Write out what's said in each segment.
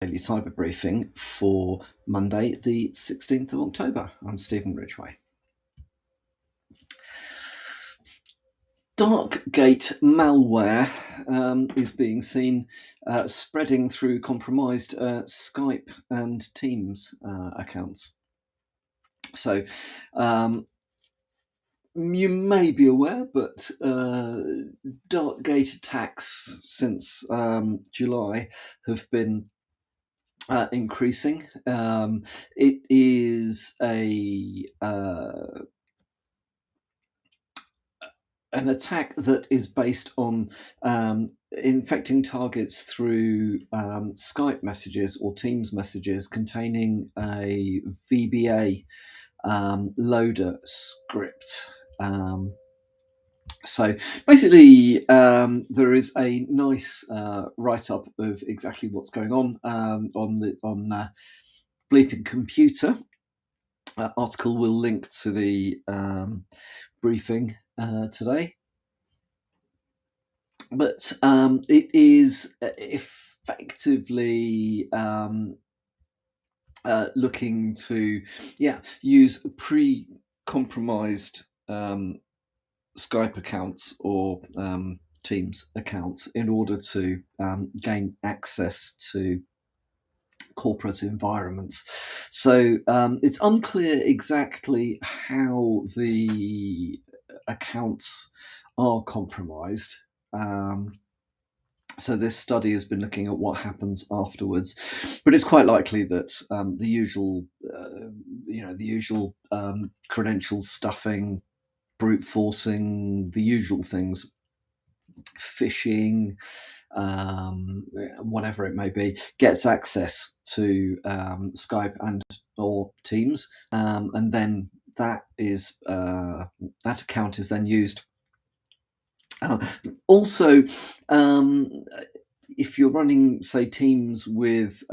Daily Cyber Briefing for Monday, the 16th of October. I'm Stephen Ridgway. Darkgate malware is being seen spreading through compromised Skype and Teams accounts. So you may be aware, but Darkgate attacks since July have been increasing. It is an attack that is based on infecting targets through Skype messages or Teams messages containing a VBA loader script. So basically, there is a nice write-up of exactly what's going on Bleeping Computer. Article will link to the briefing today, but it is effectively looking to use pre-compromised Skype accounts or Teams accounts in order to gain access to corporate environments. So it's unclear exactly how the accounts are compromised. So this study has been looking at what happens afterwards, but it's quite likely that the usual credential stuffing, brute forcing, the usual things, phishing, whatever it may be, gets access to Skype and or Teams, and then that account is then used. Also, if you're running, say, Teams with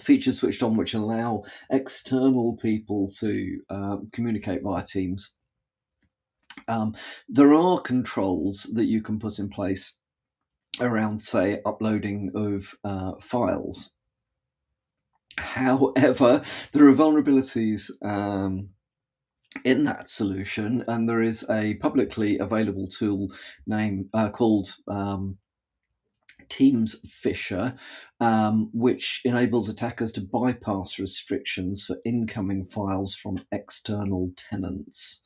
features switched on which allow external people to communicate via Teams, there are controls that you can put in place around, say, uploading of files. However, there are vulnerabilities in that solution, and there is a publicly available tool called Teams Fisher, which enables attackers to bypass restrictions for incoming files from external tenants.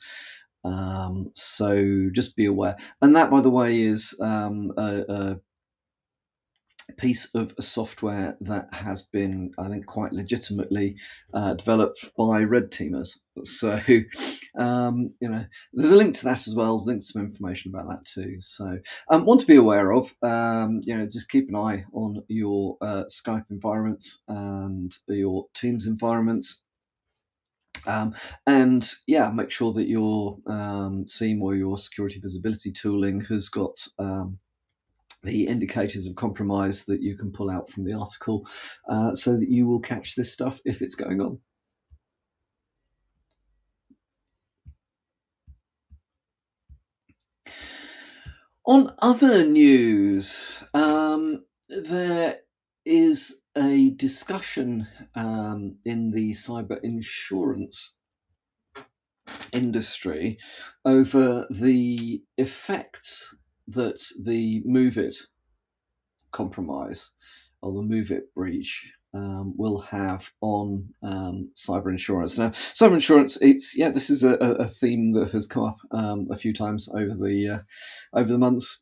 So just be aware. And that, by the way, is a piece of software that has been, I think, quite legitimately developed by red teamers. So, there's a link to that as well. There's links to some information about that too. So, one to be aware of. Just keep an eye on your Skype environments and your Teams environments. Make sure that your SIEM or your security visibility tooling has got the indicators of compromise that you can pull out from the article, so that you will catch this stuff if it's going on. On other news, there is a discussion in the cyber insurance industry over the effects that the MOVEit compromise or the MOVEit breach will have on cyber insurance. Now, cyber insurance, this is a theme that has come up a few times over the months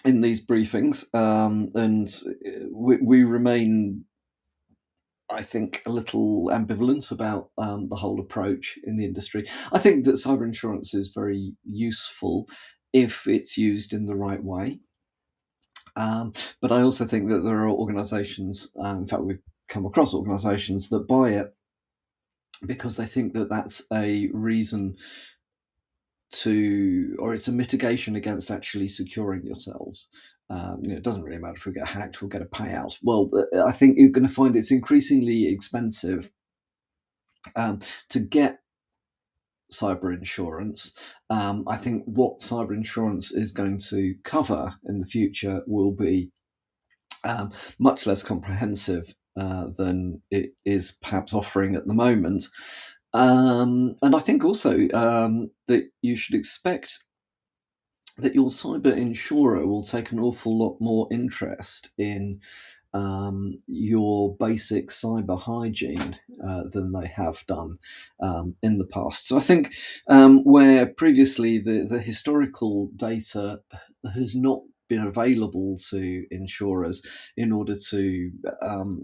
in these briefings, and we remain, I think, a little ambivalent about the whole approach in the industry. I think that cyber insurance is very useful if it's used in the right way. But I also think that there are organisations, in fact, we've come across organisations that buy it because they think that that's a reason or it's a mitigation against actually securing yourselves. It doesn't really matter if we get hacked, we'll get a payout. Well, I think you're going to find it's increasingly expensive to get cyber insurance. I think what cyber insurance is going to cover in the future will be much less comprehensive than it is perhaps offering at the moment. And I think also that you should expect that your cyber insurer will take an awful lot more interest in your basic cyber hygiene than they have done in the past. So I think where previously the historical data has not been available to insurers in order to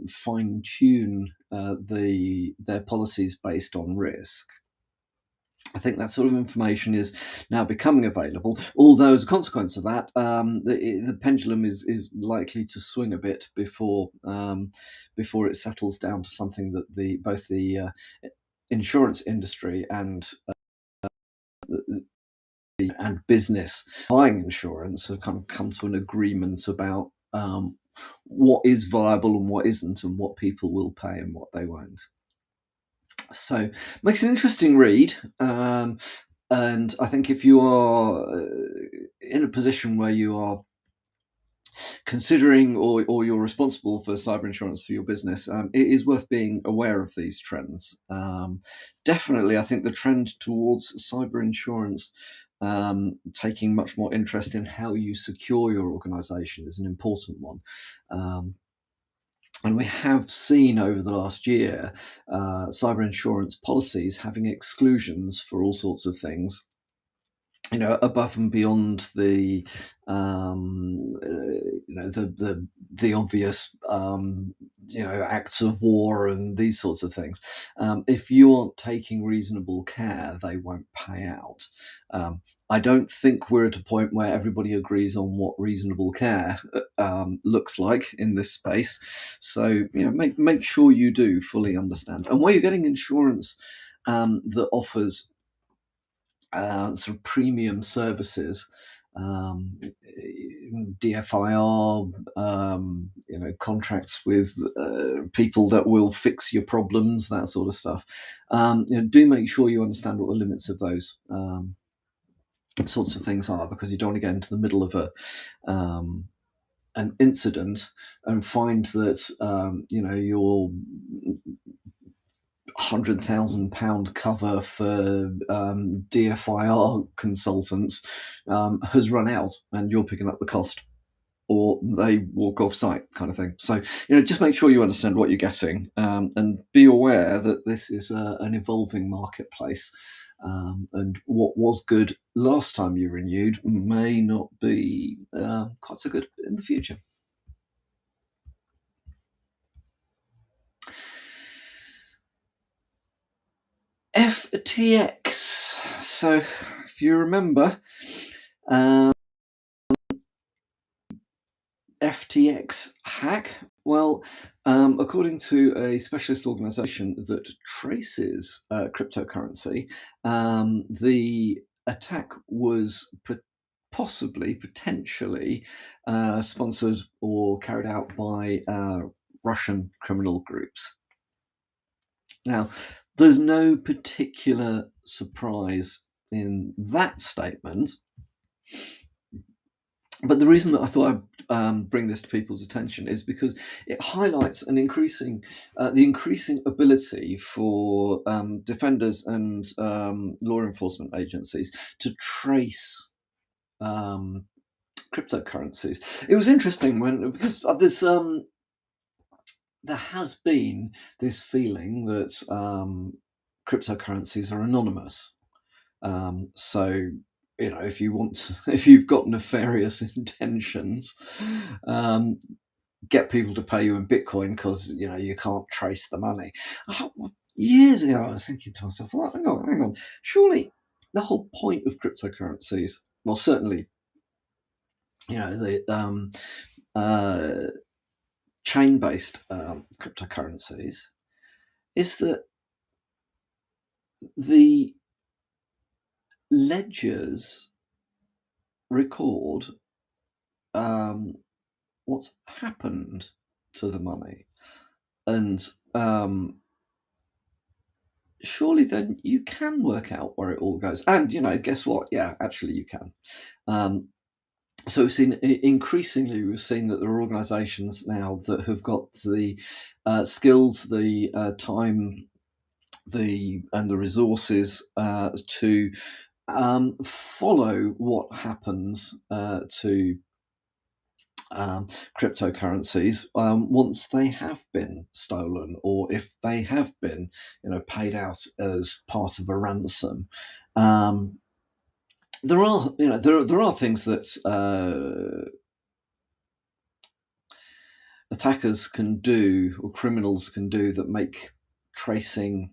fine tune their policies based on risk. I think that sort of information is now becoming available, although as a consequence of that, the pendulum is likely to swing a bit before it settles down to something that both the insurance industry and business buying insurance have kind of come to an agreement about what is viable and what isn't, and what people will pay and what they won't. So makes an interesting read. And I think if you are in a position where you are considering or you're responsible for cyber insurance for your business, it is worth being aware of these trends. Definitely, I think the trend towards cyber insurance taking much more interest in how you secure your organization is an important one. And we have seen over the last year cyber insurance policies having exclusions for all sorts of things, above and beyond the the obvious acts of war and these sorts of things. If you aren't taking reasonable care, they won't pay out. I don't think we're at a point where everybody agrees on what reasonable care looks like in this space. So make sure you do fully understand, and where you're getting insurance that offers sort of premium services, DFIR, contracts with people that will fix your problems, that sort of stuff. Do make sure you understand what the limits of those sorts of things are, because you don't want to get into the middle of an incident and find that your £100,000 cover for DFIR consultants has run out, and you're picking up the cost, or they walk off site, kind of thing. So just make sure you understand what you're getting, and be aware that this is an evolving marketplace, and what was good last time you renewed may not be quite so good in the future. FTX. So, if you remember, FTX hack. Well, according to a specialist organisation that traces cryptocurrency, the attack was potentially sponsored or carried out by Russian criminal groups. Now, there's no particular surprise in that statement, but the reason that I thought I'd bring this to people's attention is because it highlights the increasing ability for defenders and law enforcement agencies to trace cryptocurrencies. It was interesting because there has been this feeling that cryptocurrencies are anonymous. So, if you've got nefarious intentions, get people to pay you in Bitcoin because you can't trace the money. Years ago, I was thinking to myself, well, hang on, surely the whole point of cryptocurrencies, well, certainly, the chain-based cryptocurrencies, is that the ledgers record what's happened to the money, and surely then you can work out where it all goes. And guess what? Yeah, actually you can. Um, so we've seen increasingly, we've seen that there are organisations now that have got the skills, the time, the resources to follow what happens to cryptocurrencies once they have been stolen, or if they have been, paid out as part of a ransom. Um, there are things that attackers can do or criminals can do that make tracing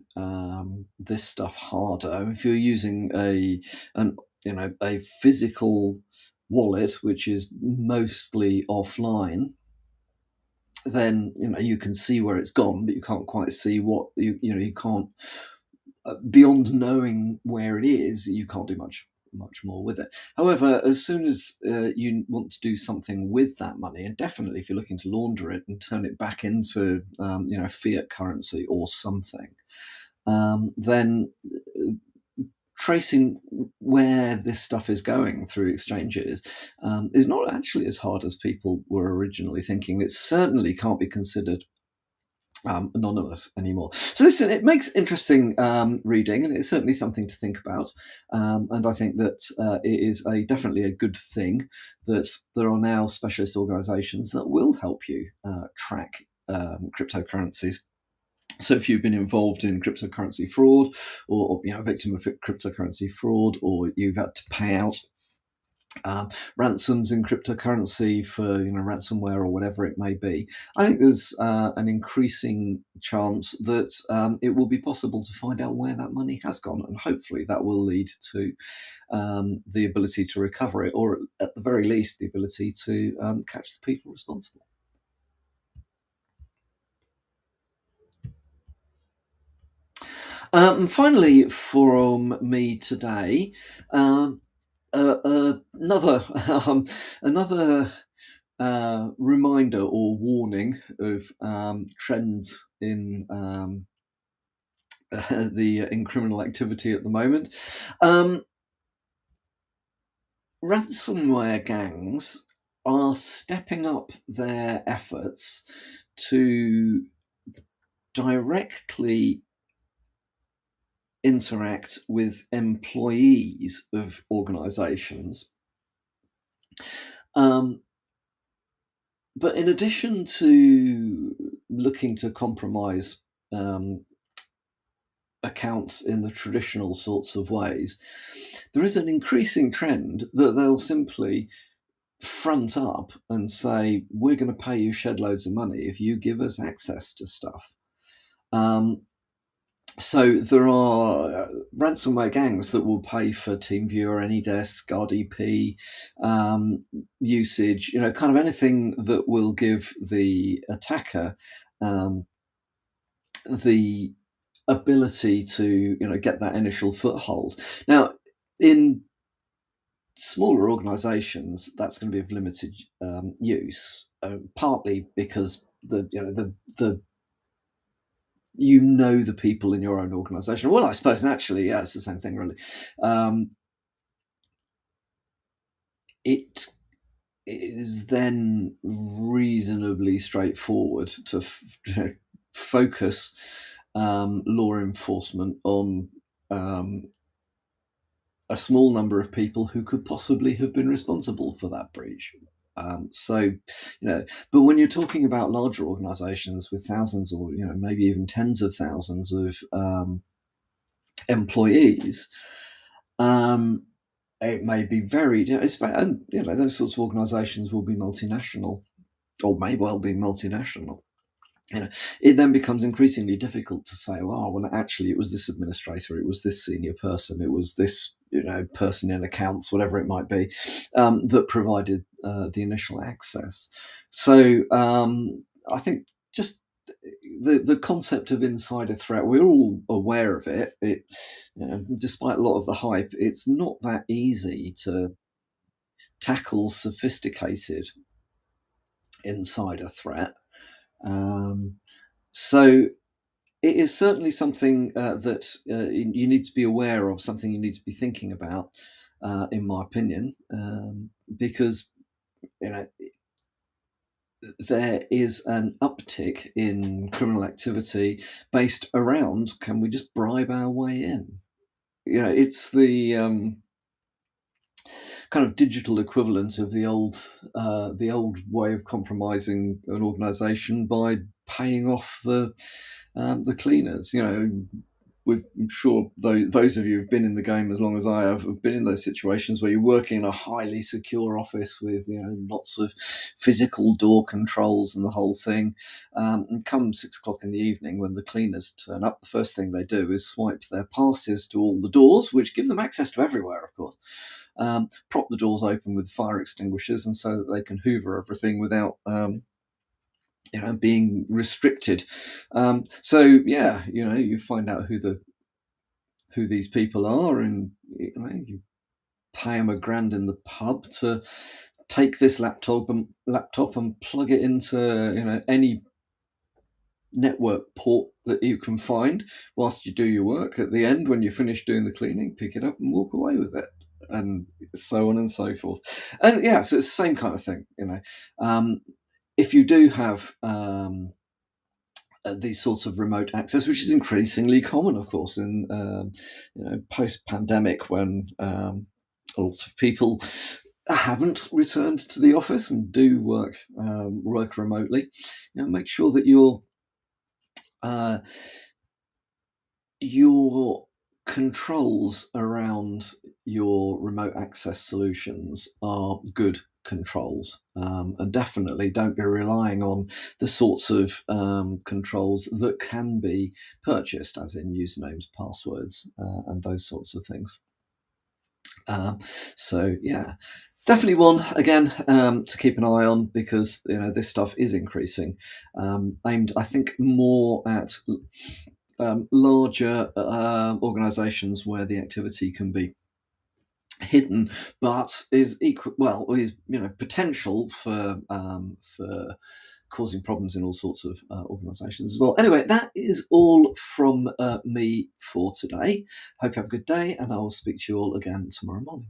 this stuff harder. If you're using a physical wallet which is mostly offline, then you can see where it's gone, but you can't quite see what you can't beyond knowing where it is. You can't do much more with it. However, as soon as you want to do something with that money, and definitely if you're looking to launder it and turn it back into fiat currency or something, then tracing where this stuff is going through exchanges is not actually as hard as people were originally thinking. It certainly can't be considered anonymous anymore. So listen, it makes interesting reading, and it's certainly something to think about. And I think that it is definitely a good thing that there are now specialist organisations that will help you track cryptocurrencies. So if you've been involved in cryptocurrency fraud, or a victim of cryptocurrency fraud, or you've had to pay out ransoms in cryptocurrency for ransomware or whatever it may be, I think there's an increasing chance that it will be possible to find out where that money has gone, and hopefully that will lead to the ability to recover it, or at the very least the ability to catch the people responsible. Finally, from me today, another another reminder or warning of trends in criminal activity at the moment. Ransomware gangs are stepping up their efforts to directly interact with employees of organizations. But in addition to looking to compromise accounts in the traditional sorts of ways, there is an increasing trend that they'll simply front up and say, we're going to pay you shed loads of money if you give us access to stuff. So there are ransomware gangs that will pay for TeamViewer, AnyDesk, RDP usage, kind of anything that will give the attacker the ability to get that initial foothold. Now, in smaller organizations, that's going to be of limited use, partly because the people in your own organization. Well, I suppose naturally, yeah, it's the same thing, really. It is then reasonably straightforward to focus law enforcement on a small number of people who could possibly have been responsible for that breach. But when you're talking about larger organizations with thousands or maybe even tens of thousands of employees, it may be very, and those sorts of organizations will be multinational, or may well be multinational. It then becomes increasingly difficult to say, well, actually, it was this administrator, it was this senior person, it was this person in accounts, whatever it might be, that provided the initial access. So I think just the concept of insider threat, we're all aware of it. Despite a lot of the hype, it's not that easy to tackle sophisticated insider threat. So it is certainly something that you need to be aware of, something you need to be thinking about, in my opinion, because you know there is an uptick in criminal activity based around, can we just bribe our way in? It's the kind of digital equivalent of the old way of compromising an organisation by paying off the cleaners. I'm sure those of you who've been in the game as long as I have been in those situations where you're working in a highly secure office with lots of physical door controls and the whole thing. And come 6 o'clock in the evening, when the cleaners turn up, the first thing they do is swipe their passes to all the doors, which give them access to everywhere, of course. Prop the doors open with fire extinguishers, and so that they can hoover everything without being restricted. So yeah, you find out who these people are, and you pay them $1,000 in the pub to take this laptop and plug it into any network port that you can find whilst you do your work. At the end, when you're finished doing the cleaning, pick it up and walk away with it, and so on and so forth. And yeah, so it's the same kind of thing. If you do have these sorts of remote access, which is increasingly common, of course, in post-pandemic, when lots of people haven't returned to the office and do work remotely. Make sure that your controls around your remote access solutions are good controls, and definitely don't be relying on the sorts of controls that can be purchased, as in usernames, passwords, and those sorts of things. So yeah, definitely one, again, to keep an eye on, because this stuff is increasing, aimed, I think, more at larger organisations where the activity can be hidden, but is potential for causing problems in all sorts of organisations as well. Anyway, that is all from me for today. Hope you have a good day, and I will speak to you all again tomorrow morning.